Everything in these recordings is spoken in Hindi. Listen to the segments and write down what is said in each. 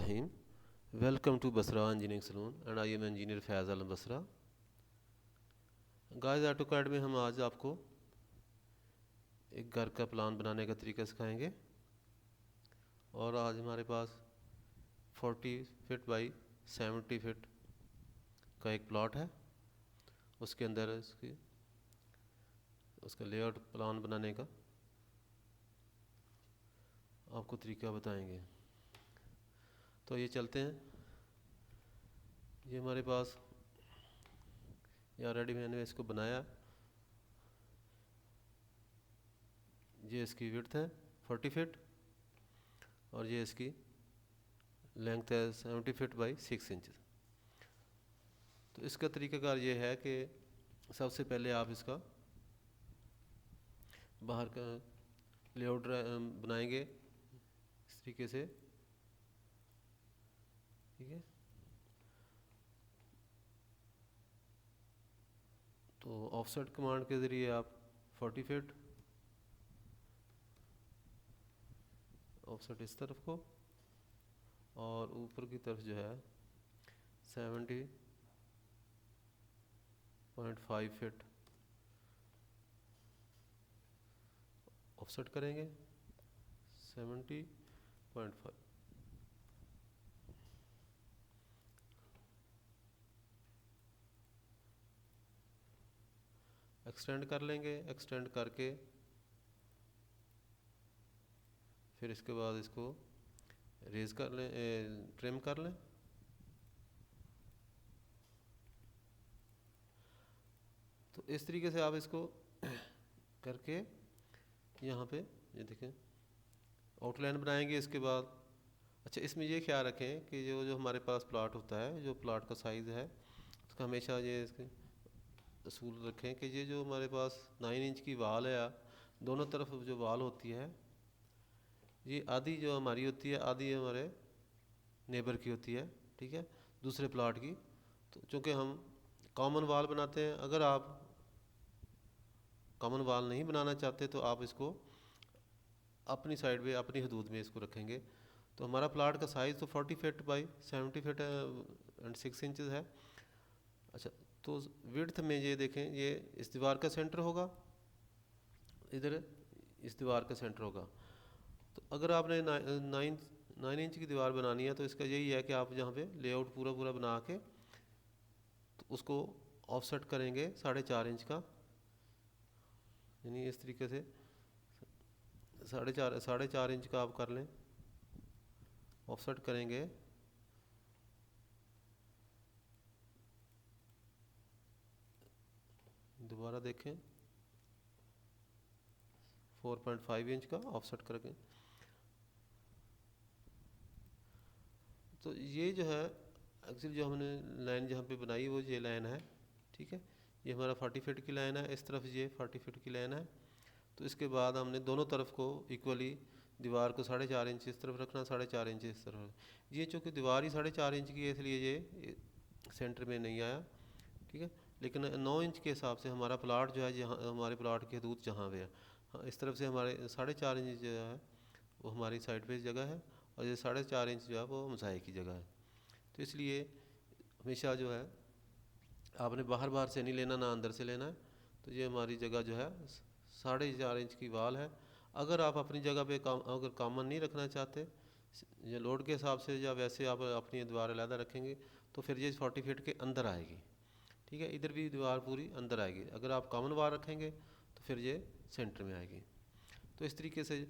Bismillahirrahmanirrahim. Welcome to Basra Engineering Saloon and I am engineer Faiz Alam Basra. Guys AutoCAD में हम आज आपको एक घर का प्लान बनाने का तरीका सिखाएंगे और आज हमारे पास 40 फीट बाई 70 फीट का एक प्लॉट है. उसके अंदर उसका लेआउट प्लान बनाने का आपको तरीका बताएंगे. तो ये चलते हैं. ये हमारे पास ये ऑलरेडी मैंने इसको बनाया. ये इसकी विड्थ है 40 फीट और ये इसकी लेंथ है 70 फीट बाई 6 इंच. तो इसका तरीकाकार ये है कि सबसे पहले आप इसका बाहर का लेआउट बनाएंगे इस तरीके से. ठीक है. तो ऑफसेट कमांड के ज़रिए आप 40 फीट ऑफसेट इस तरफ को और ऊपर की तरफ जो है 70.5 फीट ऑफसेट करेंगे. 70.5 एक्सटेंड कर लेंगे. एक्सटेंड करके फिर इसके बाद इसको रेज कर लें, ट्रिम कर लें. तो इस तरीके से आप इसको करके यहाँ पे ये देखें आउटलाइन बनाएंगे. इसके बाद अच्छा इसमें ये ख्याल रखें कि जो हमारे पास प्लाट होता है, जो प्लाट का साइज़ है उसका हमेशा ये इसके असूल रखें कि ये जो हमारे पास 9 इंच की वाल है, दोनों तरफ जो वाल होती है ये आधी जो हमारी होती है, आधी हमारे नेबर की होती है. ठीक है, दूसरे प्लाट की. तो चूँकि हम कॉमन वाल बनाते हैं, अगर आप कॉमन वाल नहीं बनाना चाहते तो आप इसको अपनी साइड में अपनी हदूद में इसको रखेंगे. तो हमारा प्लाट का साइज़ तो 40 feet by 70 feet and 6 inches है. अच्छा, तो विड्थ में ये देखें, ये इस दीवार का सेंटर होगा, इधर इस दीवार का सेंटर होगा. तो अगर आपने 9 इंच की दीवार बनानी है तो इसका यही है कि आप यहाँ पे लेआउट पूरा बना के तो उसको ऑफसेट करेंगे 4.5 इंच का. यानी इस तरीके से 4.5 इंच का आप कर लें. ऑफसेट करेंगे दोबारा देखें 4.5 इंच का ऑफसेट करके. तो ये जो है एक्चुअली जो हमने लाइन जहाँ पे बनाई वो ये लाइन है. ठीक है, ये हमारा 40 फीट की लाइन है. इस तरफ ये 40 फीट की लाइन है. तो इसके बाद हमने दोनों तरफ को इक्वली दीवार को 4.5 इंच इस तरफ रखना, 4.5 इंच इस तरफ. ये चूँकि दीवार ही 4.5 इंच की है इसलिए ये सेंटर में नहीं आया. ठीक है, लेकिन 9 इंच के हिसाब से हमारा प्लाट जो है, जहाँ हमारे प्लाट की हदूद जहाँ पे है, हाँ इस तरफ से हमारे 4.5 इंच जो है वो हमारी साइड पे जगह है और ये 4.5 इंच जो है वो मसाई की जगह है. तो इसलिए हमेशा जो है आपने बाहर से नहीं लेना, ना अंदर से लेना है. तो ये हमारी जगह जो है 4.5 इंच की वाल है. अगर आप अपनी जगह पे अगर कॉमन नहीं रखना चाहते या लोड के हिसाब से या वैसे आप अपनी दीवार अलहदा रखेंगे तो फिर ये 40 फीट के अंदर आएगी. ठीक है, इधर भी दीवार पूरी अंदर आएगी. अगर आप कॉमन वाल रखेंगे तो फिर ये सेंटर में आएगी. तो इस तरीके से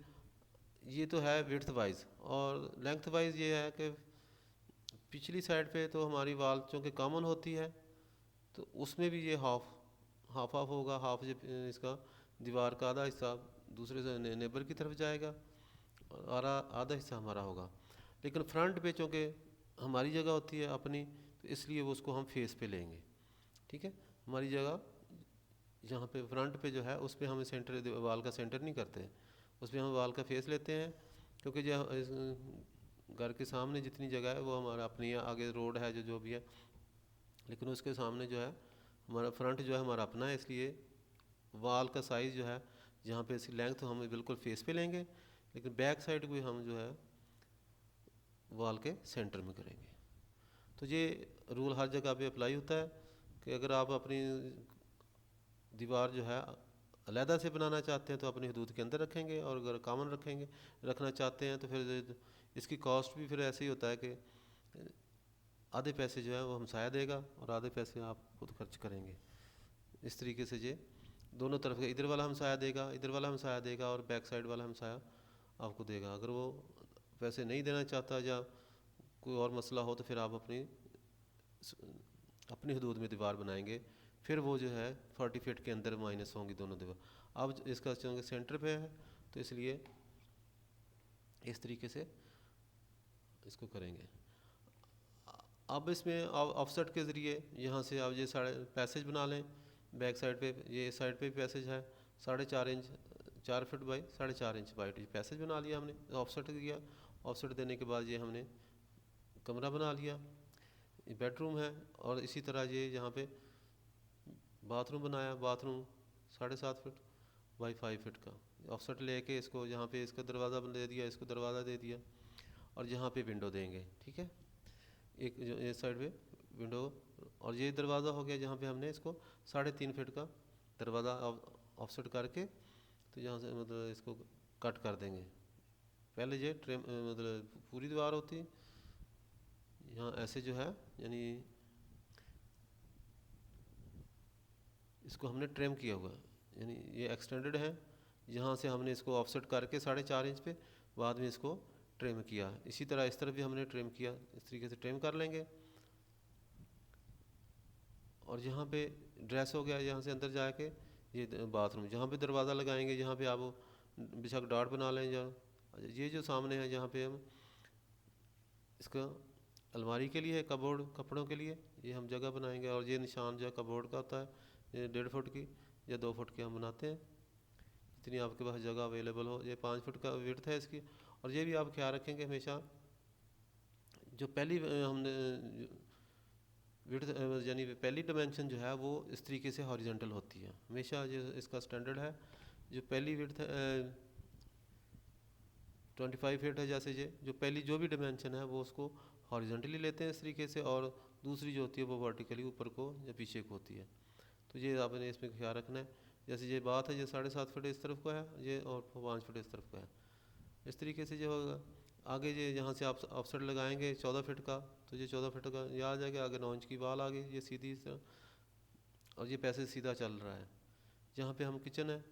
ये तो है विड्थ वाइज. और लेंथ वाइज ये है कि पिछली साइड पे तो हमारी वाल चूँकि कॉमन होती है तो उसमें भी ये हाफ होगा. हाफ इसका दीवार का आधा हिस्सा दूसरे से नेबर की तरफ जाएगा और आधा हिस्सा हमारा होगा. लेकिन फ्रंट पे चूँकि हमारी जगह होती है अपनी, तो इसलिए वो उसको हम फेस पे लेंगे. ठीक है, हमारी जगह यहाँ पे फ्रंट पे जो है उस पर हम सेंटर वाल का सेंटर नहीं करते, उस पर हम वाल का फेस लेते हैं. क्योंकि जो घर के सामने जितनी जगह है वो हमारा अपनी है, आगे रोड है जो भी है, लेकिन उसके सामने जो है हमारा फ्रंट जो है हमारा अपना है. इसलिए वाल का साइज़ जो है जहाँ पे इसकी लेंथ हम बिल्कुल फेस पे लेंगे, लेकिन बैक साइड को हम जो है वॉल के सेंटर में करेंगे। तो ये रूल हर जगह पे अप्लाई होता है कि अगर आप अपनी दीवार जो है अलहदा से बनाना चाहते हैं तो अपनी हदूद के अंदर रखेंगे, और अगर कॉमन रखना चाहते हैं तो फिर इसकी कॉस्ट भी फिर ऐसे ही होता है कि आधे पैसे जो है वो हमसाया देगा और आधे पैसे आप खुद खर्च करेंगे। इस तरीके से ये दोनों तरफ का, इधर वाला हमसाया देगा, इधर वाला हमसाया देगा, और बैक साइड वाला हमसाया आपको देगा। अगर वो पैसे नहीं देना चाहता या कोई और मसला हो तो फिर आप अपनी हदूद में दीवार बनाएंगे, फिर वो जो है 40 फीट के अंदर माइनस होंगी दोनों दीवार। अब इसका चूँकि सेंटर पे है तो इसलिए इस तरीके से इसको करेंगे। अब इसमें ऑफसेट के ज़रिए यहाँ से आप ये साढ़े पैसेज बना लें, बैक साइड पे ये साइड पे भी पैसेज है 4.5 inch, 4 feet by 4.5 inch white, ये पैसेज बना लिया हमने, ऑफसेट दिया। ऑफसेट देने के बाद ये हमने कमरा बना लिया, ये बेडरूम है। और इसी तरह ये यहाँ पे बाथरूम बनाया, बाथरूम 7.5 फीट बाई 5 फीट का ऑफसेट लेके इसको यहाँ पे इसका दरवाज़ा दे दिया, इसको दरवाज़ा दे दिया, और यहाँ पे विंडो देंगे। ठीक है, एक जो इस साइड पे विंडो, और ये दरवाज़ा हो गया जहाँ पे हमने इसको 3.5 फीट का दरवाज़ा ऑफसेट करके तो यहाँ से मतलब इसको कट कर देंगे। पहले ये ट्रिम मतलब पूरी दीवार होती, यहाँ ऐसे जो है यानी इसको हमने ट्रिम किया हुआ, यानी ये एक्सटेंडेड है, यहाँ से हमने इसको ऑफसेट करके 4.5 इंच पे बाद में इसको ट्रिम किया। इसी तरह इस तरफ भी हमने ट्रिम किया, इस तरीके से ट्रिम कर लेंगे। और यहाँ पे ड्रेस हो गया, यहाँ से अंदर जाके ये बाथरूम, जहाँ पे दरवाज़ा लगाएंगे, जहाँ पे आप बेशक डॉट बना लें, या ये जो सामने है जहाँ पे हम इसका अलमारी के लिए है, कबोर्ड कपड़ों के लिए ये हम जगह बनाएंगे। और ये निशान जो है कबोर्ड का होता है, ये 1.5 फुट की या 2 फुट की हम बनाते हैं, जितनी आपके पास जगह अवेलेबल हो। ये 5 फुट का विड्थ है इसकी। और ये भी आप ख्याल रखेंगे हमेशा जो पहली हमने विड्थ यानी पहली डिमेंशन जो है वो इस तरीके से हॉरिजॉन्टल होती है हमेशा, जो इसका स्टैंडर्ड है। जो पहली विड्थ 25 फीट है, जैसे ये जो पहली जो भी डिमेंशन है वो उसको हॉरिजॉन्टली लेते हैं इस तरीके से, और दूसरी जो होती है वो वर्टिकली ऊपर को या पीछे को होती है। तो ये आपने इसमें ख्याल रखना है। जैसे ये बात है, ये 7.5 फीट इस तरफ को है ये, और 5 फीट इस तरफ को है। इस तरीके से जो होगा आगे ये यहाँ से आप ऑफसेट लगाएंगे 14 फीट का, तो ये 14 फीट का ये आ जाएगा। आगे 9 इंच की वाल आ गई ये सीधी इस तरह, और ये पैसे सीधा चल रहा है। जहाँ पे हम किचन है,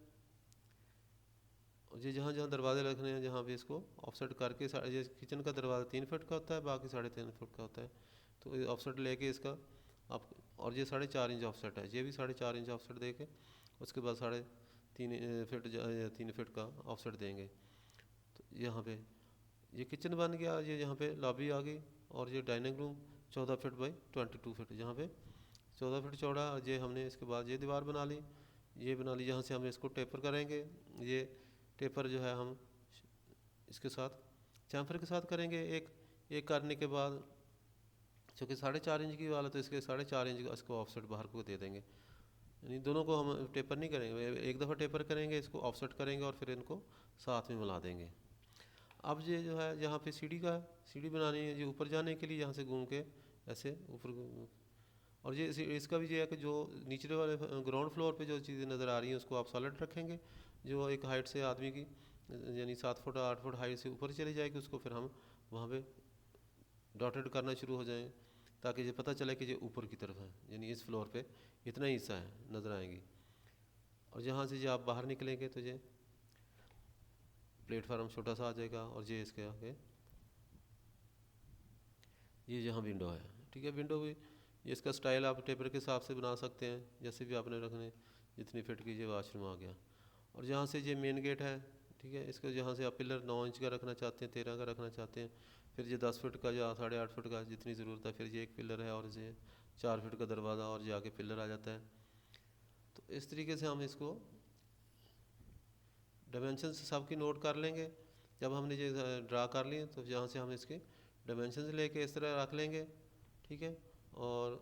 और ये जहाँ जहाँ दरवाजे रखने हैं, जहाँ पे इसको ऑफसेट करके, ये किचन का दरवाज़ा 3 फीट का होता है, बाकी 3.5 फीट का होता है। तो ऑफसेट लेके इसका आप, और ये 4.5 इंच ऑफसेट है, ये भी 4.5 इंच ऑफसेट दे के उसके बाद 3.5 फीट 3 फीट का ऑफसेट देंगे। तो यहाँ पे ये किचन बन गया, ये यहाँ पे लॉबी आ गई, और ये dining room 14 feet by 22 feet, जहाँ पे 14 फीट चौड़ा। ये हमने इसके बाद ये दीवार बना ली, ये बना ली, यहाँ से हम इसको टेपर करेंगे। ये टेपर जो है हम इसके साथ चैम्फर के साथ करेंगे। एक करने के बाद चूँकि 4.5 इंच की वाला, तो इसके 4.5 इंच का इसको ऑफसेट बाहर को दे देंगे। यानी दोनों को हम टेपर नहीं करेंगे, एक दफ़ा टेपर करेंगे, इसको ऑफसेट करेंगे और फिर इनको साथ में मिला देंगे। अब ये जो है यहाँ पे सीढ़ी बनानी है, ये ऊपर जाने के लिए यहाँ से घूम के ऐसे ऊपर। और ये इसका भी ये है कि जो नीचले वाले ग्राउंड फ्लोर पे जो चीज़ें नज़र आ रही हैं उसको आप सॉलिड रखेंगे, जो एक हाइट से आदमी की यानी 7 फुट 8 फुट हाइट से ऊपर चली जाएगी, उसको फिर हम वहाँ पे डॉटेड करना शुरू हो जाएँ, ताकि ये पता चले कि ये ऊपर की तरफ है, यानी इस फ्लोर पे इतना ही हिस्सा है नज़र आएंगी। और जहाँ से जो आप बाहर निकलेंगे तो ये प्लेटफार्म छोटा सा आ जाएगा, और ये इसके आगे ये यहाँ विंडो है। ठीक है, विंडो भी ये इसका स्टाइल आप टेपर के हिसाब से बना सकते हैं, जैसे भी आपने रखने, जितनी फिट की ये वॉशरूम आ गया। और जहाँ से ये मेन गेट है, ठीक है, इसको जहाँ से आप पिलर 9 इंच का रखना चाहते हैं, 13 का रखना चाहते हैं, फिर ये 10 फीट का या 8.5 फीट का जितनी ज़रूरत है, फिर ये एक पिलर है, और ये 4 फीट का दरवाज़ा, और ये आगे पिलर आ जाता है। तो इस तरीके से हम इसको डायमेंशन सबकी नोट कर लेंगे। जब हमने ये ड्रा कर लिए तो यहाँ से हम इसके डायमेंशन लेके इस तरह रख लेंगे। ठीक है, और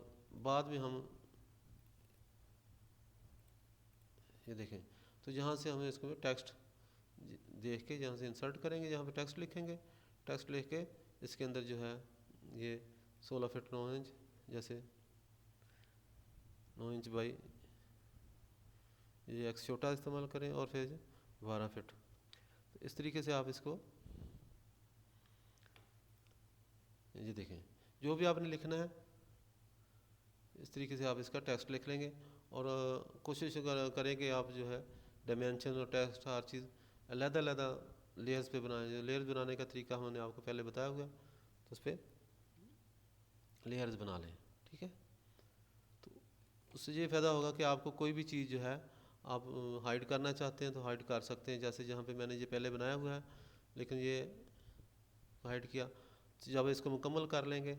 बाद में हम ये देखें तो यहाँ से हमें इसको टेक्स्ट देख के यहाँ से इंसर्ट करेंगे, यहाँ पे टेक्स्ट लिखेंगे, टेक्स्ट लिख के इसके अंदर जो है ये 16 फीट 9 इंच, जैसे 9 इंच बाई ये एक्स छोटा इस्तेमाल करें, और फिर 12 फीट। तो इस तरीके से आप इसको ये देखें, जो भी आपने लिखना है इस तरीके से आप इसका टेक्स्ट लिख लेंगे। और कोशिश करें कि आप जो है डायमेंशन और टेक्स्ट हर चीज़ अलग-अलग लेयर्स पे बनाएं। जो लेयर्स बनाने का तरीका हमने आपको पहले बताया हुआ, तो उस पर लेयर्स बना लें, ठीक है। तो उससे ये फ़ायदा होगा कि आपको कोई भी चीज़ जो है आप हाइड करना चाहते हैं तो हाइड कर सकते हैं। जैसे जहाँ पे मैंने ये पहले बनाया हुआ है, लेकिन ये हाइड किया, तो जब इसको मुकम्मल कर लेंगे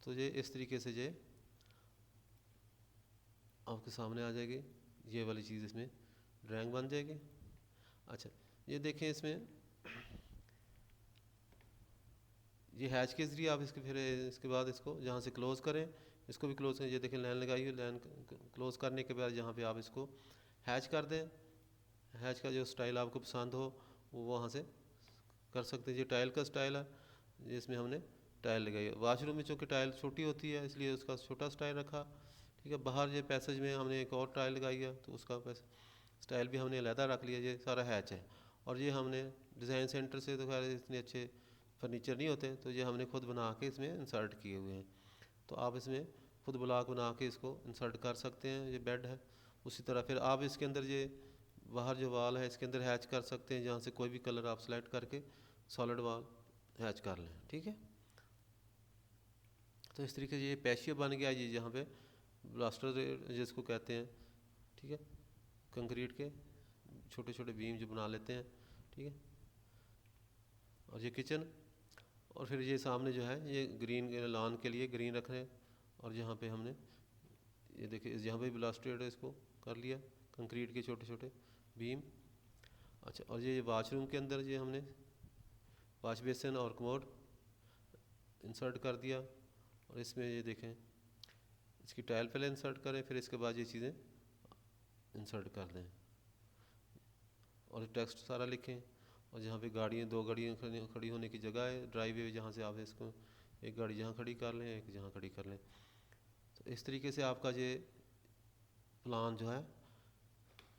तो ये इस तरीके से ये आपके सामने आ जाएगी। ये वाली चीज़ इसमें ड्राइंग बन जाएगी। अच्छा, ये देखें, इसमें ये हैच के ज़रिए आप इसके फिर इसके बाद इसको जहाँ से क्लोज़ करें, इसको भी क्लोज़ करें। ये देखें लाइन लगाई हुई, लाइन क्लोज़ करने के बाद यहाँ पे आप इसको हैच कर दें। हैच का जो स्टाइल आपको पसंद हो वो वहाँ से कर सकते हैं। ये टाइल का स्टाइल है, जिसमें हमने टाइल लगाई है। वाशरूम में चूँकि टाइल छोटी होती है इसलिए उसका छोटा स्टाइल रखा, ठीक है। बाहर ये पैसेज में हमने एक और टाइल लगाई है तो उसका स्टाइल भी हमने अलहदा रख लिया। ये सारा हैच है। और ये हमने डिज़ाइन सेंटर से, तो खैर इतने अच्छे फर्नीचर नहीं होते, तो ये हमने खुद बना के इसमें इंसर्ट किए हुए हैं। तो आप इसमें खुद ब्लॉक बना के इसको इंसर्ट कर सकते हैं। ये बेड है। उसी तरह फिर आप इसके अंदर ये बाहर जो वाल है इसके अंदर हैच कर सकते हैं, जहाँ से कोई भी कलर आप सेलेक्ट करके सॉलिड वाल हैच कर लें, ठीक है। तो इस तरीके से ये पैशियो बन गया। ये जहाँ पे ब्लास्टर जिसको कहते हैं, ठीक है, कंक्रीट के छोटे छोटे बीम जो बना लेते हैं, ठीक है। और ये किचन, और फिर ये सामने जो है ये ग्रीन लॉन के लिए ग्रीन रख रहे हैं। और यहाँ पे हमने ये देखिए यहाँ पे ब्लास्टेड इसको कर लिया, कंक्रीट के छोटे छोटे बीम। अच्छा, और ये वाशरूम के अंदर ये हमने वॉश बेसिन और कमोड इंसर्ट कर दिया। और इसमें ये देखें इसकी टाइल पहले इंसर्ट करें, फिर इसके बाद ये चीज़ें इंसर्ट कर दें और टेक्स्ट सारा लिखें। और जहाँ पे गाड़ियाँ, 2 गाड़ियाँ खड़ी होने की जगह है, ड्राइवे जहाँ से आप इसको एक गाड़ी जहाँ खड़ी कर लें, एक जहाँ खड़ी कर लें। तो इस तरीके से आपका ये प्लान जो है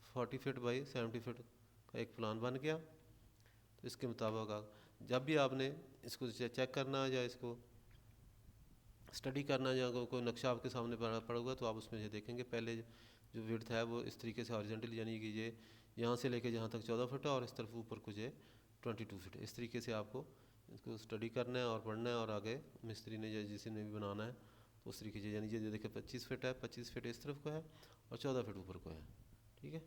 40 फीट बाई 70 फीट का एक प्लान बन गया। तो इसके मुताबिक आप जब भी आपने इसको चेक करना या इसको स्टडी करना या कोई नक्शा आपके सामने पड़ा हुआ, तो आप उसमें ये देखेंगे पहले जो विड्थ है वो इस तरीके से हॉरिजॉन्टल, यानी कि ये यहाँ से लेके जहाँ तक 14 फीट है और इस तरफ ऊपर कुछ है 22 फीट। इस तरीके से आपको इसको स्टडी करना है और पढ़ना है, और आगे मिस्त्री ने या जिसी ने भी बनाना है तो उस तरीके से, यानी ये देखिए 25 फीट है, 25 फीट इस तरफ को है और 14 फीट ऊपर को है, ठीक है।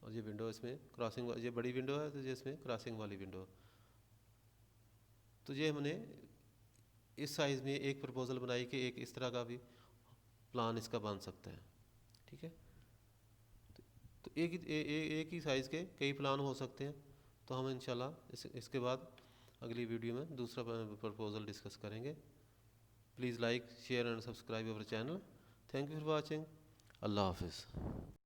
और ये विंडो इसमें क्रॉसिंग, ये बड़ी विंडो है तो ये इसमें क्रॉसिंग वाली विंडो। तो ये हमने इस साइज़ में एक प्रपोजल बनाई कि एक इस तरह का भी प्लान इसका बन सकता है, ठीक है। तो एक ही साइज़ के कई प्लान हो सकते हैं। तो हम इंशाल्लाह इसके बाद अगली वीडियो में दूसरा प्रपोजल डिस्कस करेंगे। Please like share and subscribe our channel. Thank you for watching. अल्लाह हाफिज़।